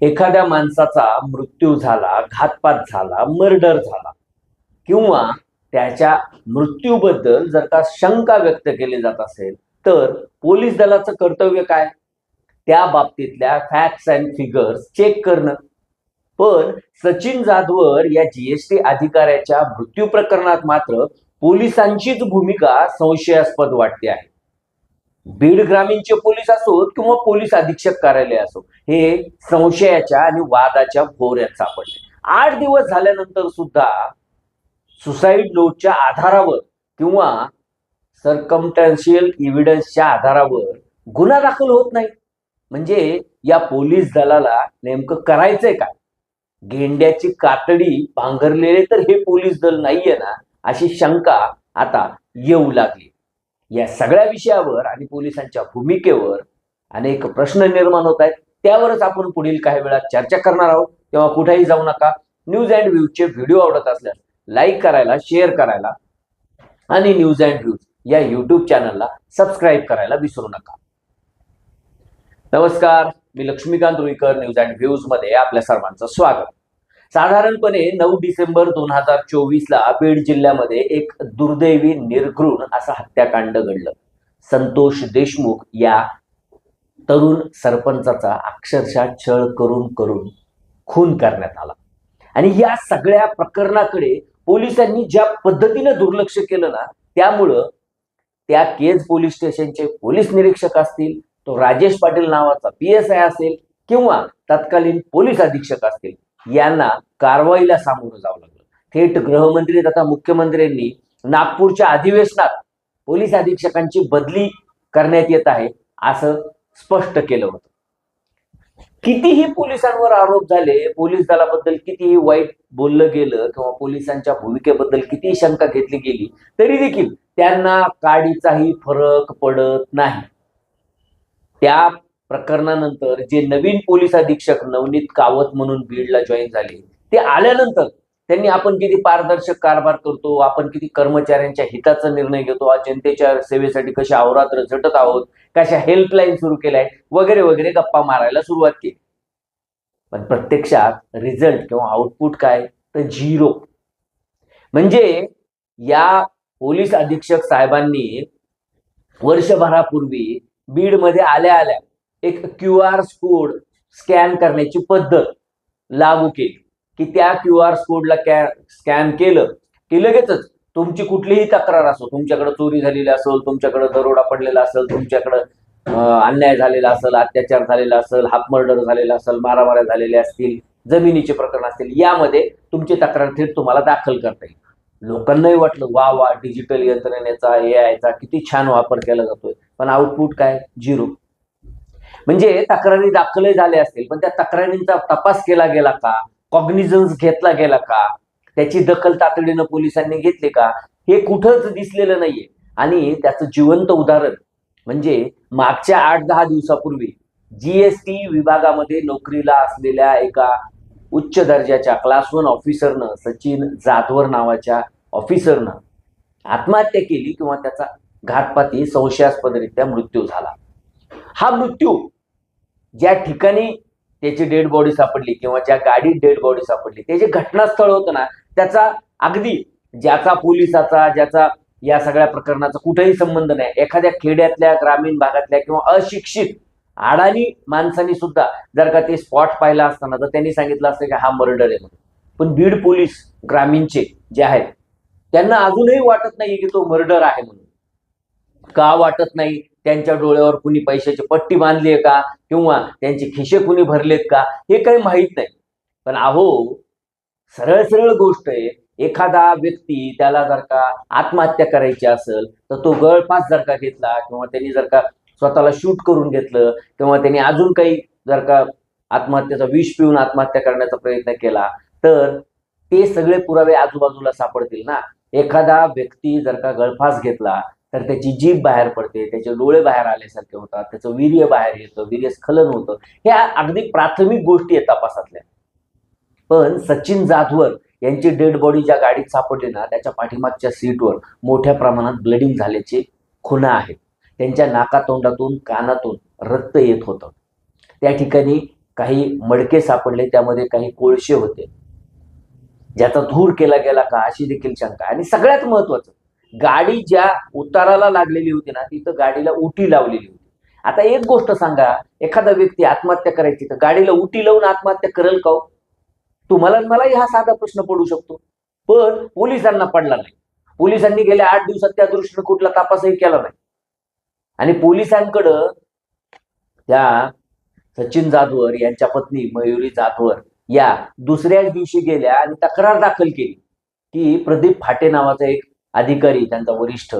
एखाद्या माणसाचा मृत्यू झाला, घातपात झाला, मर्डर झाला किंवा त्याच्या मृत्यूबद्दल जर का शंका व्यक्त केली जात असेल तर पोलीस दलाचं कर्तव्य काय? त्या बाबतीतल्या फॅक्ट्स अँड फिगर्स चेक करणं. पण सचिन जाधवर या जीएसटी अधिकाऱ्याच्या मृत्यू प्रकरणात मात्र पोलिसांचीच भूमिका संशयास्पद वाटते आहे. बीड ग्रामीणचे पोलीस असोत किंवा पोलीस अधीक्षक कार्यालय असो, हे संशयाच्या आणि वादाच्या भोवऱ्यात सापडले. 8 दिवस झाल्यानंतर सुद्धा सुसाईड नोटच्या आधारावर किंवा सर्कमस्टॅन्शियल एव्हिडन्सच्या आधारावर गुन्हा दाखल होत नाही. म्हणजे या पोलीस दलाला नेमकं करायचंय काय? गेंड्याची कातडी पांघरलेले तर हे पोलीस दल नाहीये ना, अशी शंका आता येऊ लागली. या सगळ्या विषयावर आणि पोलिसांच्या भूमिकेवर अनेक प्रश्न निर्माण होत आहेत. त्यावरच आपण पुढील काही वेळात चर्चा करणार आहोत. तेव्हा कुठेही जाऊ नका. न्यूज अँड व्ह्यूजचे व्हिडिओ आवडत असल्यास लाईक करायला, शेअर करायला आणि न्यूज अँड व्ह्यूज या युट्यूब चॅनलला सबस्क्राईब करायला विसरू नका. नमस्कार, मी Laxmikant Ruikar. News and views मध्ये आपल्या सर्वांचं स्वागत. साधारणपणे 9 डिसेंबर 2024 बीड जिल्ह्यामध्ये एक दुर्दैवी निर्घृण असं हत्याकांड घडलं. संतोष देशमुख या तरुण सरपंचाचा अक्षरशः छळ करून करून खून करण्यात आला. आणि या सगळ्या प्रकरणाकडे पोलिसांनी ज्या पद्धतीने दुर्लक्ष केलं ना, त्यामुळं त्या केज पोलीस स्टेशनचे पोलीस निरीक्षक असतील, तो राजेश पाटील नावाचा PSI असेल किंवा तत्कालीन पोलीस अधीक्षक असतील, यांना कारवाईला सामोरं जावं लागलं. थेट गृहमंत्री तथा मुख्यमंत्र्यांनी नागपूरच्या अधिवेशनात पोलीस अधीक्षकांची बदली करण्यात येत आहे असं स्पष्ट केलं होतं. कितीही पोलिसांवर आरोप झाले, पोलीस दलाबद्दल कितीही वाईट बोललं गेलं किंवा पोलिसांच्या भूमिकेबद्दल कितीही शंका घेतली गेली, तरी देखील त्यांना काडीचाही फरक पडत नाही. त्या प्रकरणानंतर जे नवीन पोलीस अधीक्षक नवनीत कावत म्हणून बीडला जॉईन झाले, ते आल्यानंतर त्यांनी आपण किती पारदर्शक कारभार करतो, आपण किती कर्मचाऱ्यांच्या हिताचा निर्णय घेतो, जनतेच्या सेवेसाठी कशी अहोरात्र झटत आहोत, कशा हेल्पलाईन सुरू केल्या आहेत वगैरे वगैरे गप्पा मारायला सुरुवात केली. पण प्रत्यक्षात रिझल्ट किंवा आउटपुट काय? तर 0. म्हणजे या पोलीस अधीक्षक साहेबांनी वर्षभरापूर्वी बीडमध्ये आल्या आल्या एक QR कोड स्कॅन करण्याची पद्धत लागू केली की त्या QR कोडला स्कॅन केलं की लगेचच तुमची कुठलीही तक्रार असो, तुमच्याकडे चोरी झालेली असेल, तुमच्याकडे दरोडा पडलेला असेल, तुमच्याकडे अन्याय झालेला असेल, अत्याचार झालेला असेल, हाफ मर्डर झालेला असेल, मारामाऱ्या झालेल्या असतील, जमिनीचे प्रकरण असतील, यामध्ये तुमची तक्रार थेट तुम्हाला दाखल करता येईल. लोकांनाही वाटलं वा वा, डिजिटल यंत्रणेचा AI चा किती छान वापर केला जातोय. पण आउटपुट काय? 0. म्हणजे तक्रारी दाखल झाल्या असतील, पण त्या तक्रारींचा तपास केला गेला का? कॉग्निझन्स घेतला गेला का? त्याची दखल तातडीनं पोलिसांनी घेतली का? हे कुठंच दिसलेलं नाहीये. आणि त्याचं जिवंत उदाहरण म्हणजे मागच्या 8-10 दिवसापूर्वी GST विभागामध्ये नोकरीला असलेल्या एका उच्च दर्जाच्या क्लास 1 ऑफिसरनं, सचिन जाधवर नावाच्या ऑफिसरनं आत्महत्या केली किंवा त्याचा घातपाती संशयास्पदरित्या मृत्यू झाला. हा मृत्यू ज्या ठिकाणी त्याची डेड बॉडी सापडली किंवा ज्या गाडीत डेड बॉडी सापडली, ते जे घटनास्थळ होतं ना, त्याचा अगदी ज्याचा पोलिसाचा, ज्याचा या सगळ्या प्रकरणाचा कुठेही संबंध नाही, एखाद्या खेड्यातल्या, ग्रामीण भागातल्या किंवा अशिक्षित अडाणी माणसांनी सुद्धा जर का ते स्पॉट पाहिला असताना तर त्यांनी सांगितलं असतं की हा मर्डर आहे म्हणून. पण बीड पोलीस ग्रामीणचे जे आहेत त्यांना अजूनही वाटत नाही की तो मर्डर आहे म्हणून. का वाटत नाही? त्यांच्या डोळ्यावर कुणी पैशाची पट्टी बांधली आहे का किंवा त्यांचे खिशे कुणी भरलेत का, हे काही माहीत नाही. पण अहो, सरळ सरळ गोष्ट आहे. एखादा व्यक्ती त्याला जर का आत्महत्या करायची असेल तर तो गळफास जर का घेतला किंवा त्यांनी जर का स्वतःला शूट करून घेतलं किंवा त्यांनी अजून काही जर का आत्महत्येचा विष पिऊन आत्महत्या करण्याचा प्रयत्न केला तर ते सगळे पुरावे आजूबाजूला सापडतील ना. एखादा व्यक्ती जर का गळफास घेतला तर त्याची जीभ बाहेर पडते, त्याचे डोळे बाहेर आल्यासारखे होतात, त्याचं वीर्य बाहेर येतं, वीर्यस्खलन होतं. ह्या अगदी प्राथमिक गोष्टी आहेत तपासातल्या. पण सचिन जाधवर यांची डेड बॉडी ज्या गाडीत सापडली ना, त्याच्या पाठीमागच्या सीटवर मोठ्या प्रमाणात ब्लडिंग झाल्याचे खुणा आहेत. त्यांच्या नाकातोंडातून, कानातून रक्त येत होतं. त्या ठिकाणी काही मडके सापडले, त्यामध्ये काही कोळशे होते, ज्याचा धूर केला गेला का अशी देखील शंका. आणि सगळ्यात महत्वाचं, गाडी ज्या उताराला लागलेली होती ना, तिथं गाडीला उटी लावलेली होती. आता एक गोष्ट सांगा, एखादा व्यक्ती आत्महत्या करायची तर गाडीला उटी लावून आत्महत्या करेल का? तुम्हाला मलाही हा साधा प्रश्न पडू शकतो, पण पोलिसांना पडला नाही. पोलिसांनी गेल्या 8 दिवसात त्या दृष्टीने कुठला तपासही केला नाही. आणि पोलिसांकडं त्या सचिन जाधवर यांच्या पत्नी मयुरी जाधवर या दुसऱ्याच दिवशी गेल्या आणि तक्रार दाखल केली की प्रदीप फाटे नावाचा एक अधिकारी, त्यांचा वरिष्ठ,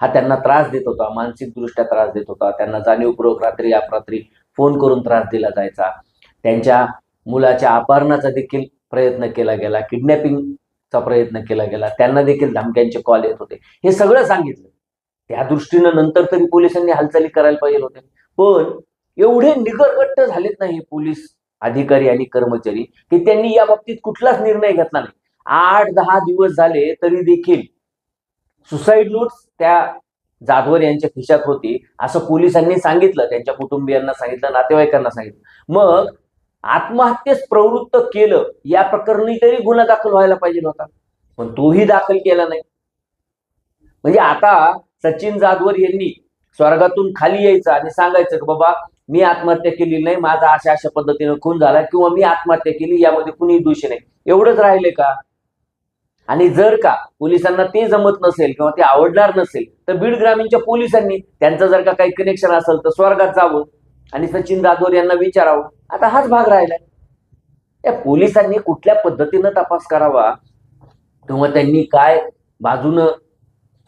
हा त्यांना त्रास देत होता, मानसिकदृष्ट्या त्रास देत होता. त्यांना जाणीवपूर्वक रात्री अपरात्री फोन करून त्रास दिला जायचा. त्यांच्या मुलाच्या अपहरणाचा देखील प्रयत्न केला गेला, किडनॅपिंगचा प्रयत्न केला गेला, त्यांना देखील धमक्यांचे कॉल येत होते. हे सगळं सांगितलं. त्या दृष्टीनं नंतर तरी पोलिसांनी हालचाली करायला पाहिजे होते, पण एवढे निगरगट्ट झालेत नाही पोलीस अधिकारी आणि कर्मचारी की त्यांनी या बाबतीत कुठलाच निर्णय घेतला नाही. 8-10 दिवस झाले तरी देखील सुसाईड नोट्स त्या जाधवर यांच्या खिशात होती असं पोलिसांनी सांगितलं, त्यांच्या कुटुंबियांना सांगितलं, नातेवाईकांना सांगितलं. मग आत्महत्येस प्रवृत्त केलं या प्रकरणी तरी गुन्हा दाखल व्हायला पाहिजे होता, पण तोही दाखल केला नाही. म्हणजे आता सचिन जाधवर यांनी स्वर्गातून खाली यायचं आणि सांगायचं की बाबा मी आत्महत्या केली नाही, माझा अशा अशा पद्धतीने खून झाला, किंवा मी आत्महत्या केली, यामध्ये कुणी दोषी नाही, एवढंच राहिले का? आणि जर का पोलिसांना ते जमत नसेल किंवा ते आवडणार नसेल तर बीड ग्रामीणच्या पोलिसांनी त्यांचं जर का काही कनेक्शन असेल तर स्वर्गात जावं आणि सचिन जाधवर यांना विचारावं. आता हाच भाग राहिलाय. या पोलिसांनी कुठल्या पद्धतीनं तपास करावा किंवा त्यांनी काय बाजूनं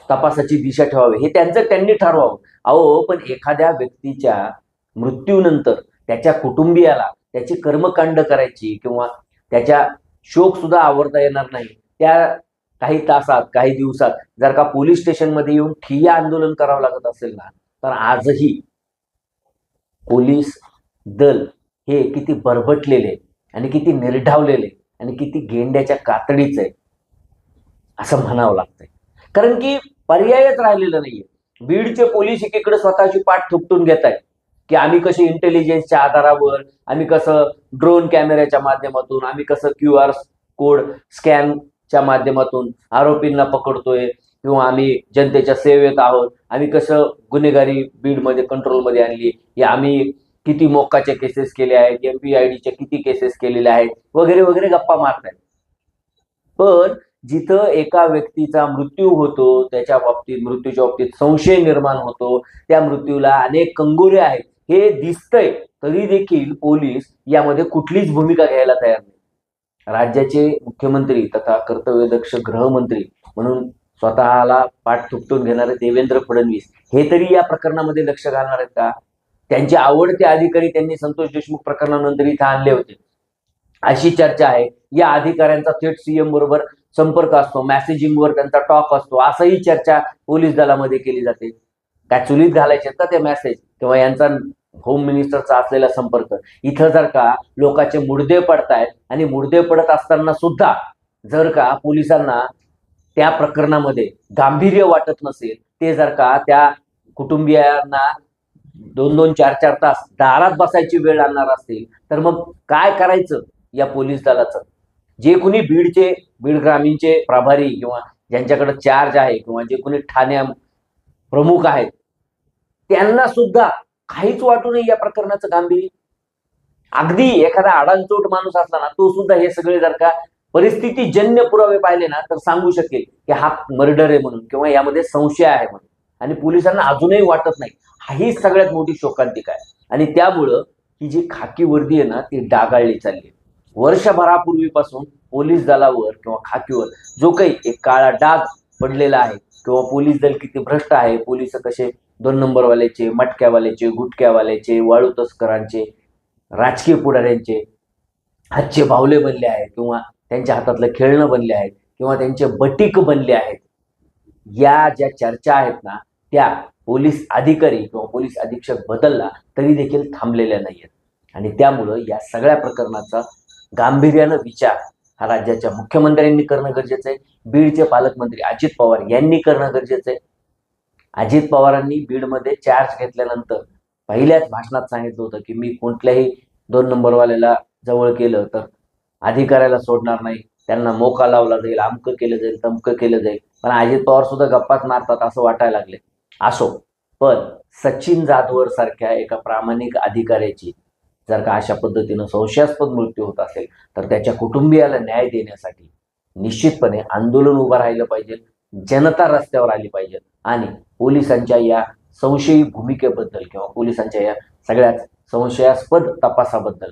तपासाची दिशा ठेवावी हे त्यांनी ठरवावं. अहो, पण एखाद्या व्यक्तीच्या मृत्यूनंतर त्याच्या कुटुंबियाला त्याची कर्मकांड करायची किंवा त्याच्या शोक सुद्धा आवरता येणार नाही, त्या काही तासात काही दिवसात जर का पोलीस स्टेशनमध्ये येऊन ठिय्या आंदोलन करावं लागत असेल ना, तर आजही पोलीस दल हे किती बरबटलेले आणि किती निर्ढावलेले आणि किती गेंड्याच्या कातडीच आहे असं म्हणावं लागतंय. कारण की पर्यायच राहिलेला नाहीये. बीडचे पोलीस एकीकडे स्वतःची पाठ थुपटून घेत आहेत की आम्ही कसे इंटेलिजन्सच्या आधारावर, आम्ही कसं ड्रोन कॅमेऱ्याच्या माध्यमातून, आम्ही कसं QR कोड स्कॅनच्या माध्यमातून आरोपींना पकडतोय, किंवा आम्ही जनतेच्या सेवेत आहोत, आम्ही कसं गुन्हेगारी बीडमध्ये कंट्रोलमध्ये आणली, या आम्ही किती मोक्काचे केसेस केले आहेत, MPIDच्या किती केसेस केलेल्या आहेत वगैरे वगैरे गप्पा मारतायत. पण जिथं एका व्यक्तीचा मृत्यू होतो, त्याच्या बाबतीत मृत्यूच्या बाबतीत संशय निर्माण होतो, त्या मृत्यूला अनेक कंगोरे आहेत हे दिसतंय, तरी देखील पोलीस यामध्ये कुठलीच भूमिका घ्यायला तयार नाही. राज्याचे मुख्यमंत्री तथा कर्तव्यदक्ष गृहमंत्री म्हणून स्वतःला पाठ थुपटून घेणारे देवेंद्र फडणवीस हे तरी या प्रकरणामध्ये लक्ष घालणार आहेत का? त्यांचे आवडते अधिकारी त्यांनी संतोष देशमुख प्रकरणानंतर इथे आणले होते अशी चर्चा आहे. या अधिकाऱ्यांचा थेट CM बरोबर संपर्क असतो, मेसेजिंगवर त्यांचा टॉक असतो, असंही चर्चा पोलीस दलामध्ये केली जाते. काय चुलीत घालायचे का ते मेसेज किंवा यांचा होम मिनिस्टरचा असलेला संपर्क? इथं जर का लोकांचे मुडदे पडतायत आणि मुडदे पडत असताना सुद्धा जर का पोलिसांना त्या प्रकरणामध्ये गांभीर्य वाटत नसेल, ते जर का त्या कुटुंबियांना 2-2, 4-4 तास दारात बसायची वेळ आणणार असतील, तर मग काय करायचं या पोलीस दलाचं? जे कोणी बीड ग्रामीणचे प्रभारी किंवा ज्यांच्याकडे चार्ज आहे किंवा जे कोणी ठाण्या प्रमुख आहेत त्यांना सुद्धा काहीच वाटू नये या प्रकरणाचं गांभीर्य. अगदी एखादा आडांचोट माणूस असला ना, तो सुद्धा हे सगळे जर का परिस्थितीजन्य पुरावे पाहिले ना तर सांगू शकेल की हा मर्डर आहे म्हणून किंवा यामध्ये संशय आहे म्हणून, आणि पोलिसांना अजूनही वाटत नाही. ही सगळ्यात मोठी शोकांतिका आहे. आणि त्यामुळं ही जी खाकी वर्दी आहे ना ती डागाळली चालली. वर्षभरापूर्वीपासून पोलीस दलावर किंवा खाकीवर जो काही एक काळा डाग पडलेला आहे किंवा पोलीस दल किती भ्रष्ट आहे, पोलीस कसे 2 नंबरवाल्याचे, मटक्यावाल्याचे, गुटक्यावाल्याचे, वाळू तस्करांचे, राजकीय पुढाऱ्यांचे हातचे बावले बनले आहेत किंवा त्यांच्या हातातलं खेळणं बनले आहेत किंवा त्यांचे बटीक बनले आहेत, या ज्या चर्चा आहेत ना त्या पोलीस अधिकारी किंवा पोलीस अधीक्षक बदलला तरी देखील थांबलेल्या नाहीयेत. आणि त्यामुळं या सगळ्या प्रकरणाचा गांभीर्यानं विचार हा राज्याच्या मुख्यमंत्र्यांनी करणं गरजेचं आहे. बीडचे पालकमंत्री अजित पवार यांनी करणं गरजेचं आहे. अजित पवारांनी बीडमध्ये चार्ज घेतल्यानंतर पहिल्याच भाषणात सांगितलं होतं की मी कुठल्याही 2 नंबरवाल्याला जवळ केलं तर अधिकाऱ्याला सोडणार नाही, त्यांना मोका लावला जाईल, अमकं केलं जाईल, तमकं केलं जाईल. पण अजित पवार सुद्धा गप्पाच मारतात असं वाटायला लागले. असो, पण सचिन जाधवर सारख्या एका प्रामाणिक अधिकाऱ्याची जर का अशा पद्धतीनं संशयास्पद मृत्यू होत असेल तर त्याच्या कुटुंबियाला न्याय देण्यासाठी निश्चितपणे आंदोलन उभं राहिलं पाहिजे, जनता रस्त्यावर आली पाहिजे आणि पोलिसांच्या या संशयी भूमिकेबद्दल किंवा पोलिसांच्या या सगळ्याच संशयास्पद तपासाबद्दल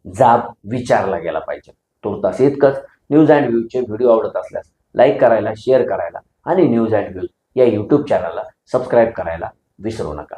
जाब विचारला गेला पाहिजे. तुर्तास इतकंच. न्यूज अँड व्ह्यूजचे व्हिडिओ आवडत असल्यास लाईक करायला, शेअर करायला आणि न्यूज अँड व्ह्यूज या यूट्यूब चॅनलला सबस्क्राईब करायला विसरू नका.